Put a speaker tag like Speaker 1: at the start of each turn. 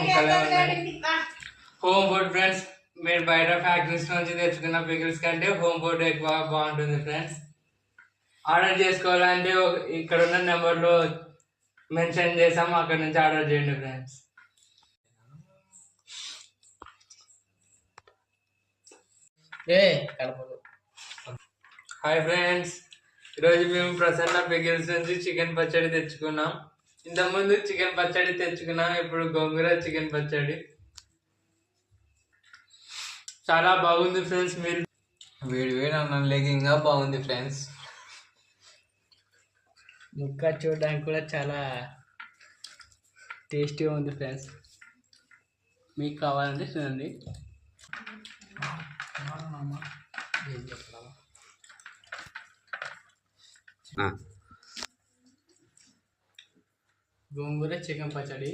Speaker 1: ముక్కలే ఉన్నాయి. Home food friends, మీరు బయట ఫ్యాక్టరీస్ నుంచి తెచ్చుకున్న పికిల్స్ కంటే హోమ్ ఫుడ్ ఎక్కువ బాగుంటుంది ఫ్రెండ్స్. ఆర్డర్ చేసుకోవాలంటే ఇక్కడ ఉన్న నెంబర్లో మెన్షన్ చేసాము, అక్కడ నుంచి ఆర్డర్ చేయండి ఫ్రెండ్స్. హాయ్ ఫ్రెండ్స్, ఈరోజు మేము ప్రసన్న పికిల్స్ నుంచి చికెన్ పచ్చడి తెచ్చుకున్నాం. ఇంతకుముందు చికెన్ పచ్చడి తెచ్చుకున్నాం, ఇప్పుడు గోంగూర చికెన్ పచ్చడి. చాలా బాగుంది ఫ్రెండ్స్. మీరు
Speaker 2: వేడి వేడి అన్నం లేకింగా బాగుంది ఫ్రెండ్స్.
Speaker 1: ముక్క చూడడానికి కూడా చాలా టేస్టీగా ఉంది ఫ్రెండ్స్. మీకు కావాలంటే చూడండి. గోంగూర చికెన్ పచ్చడి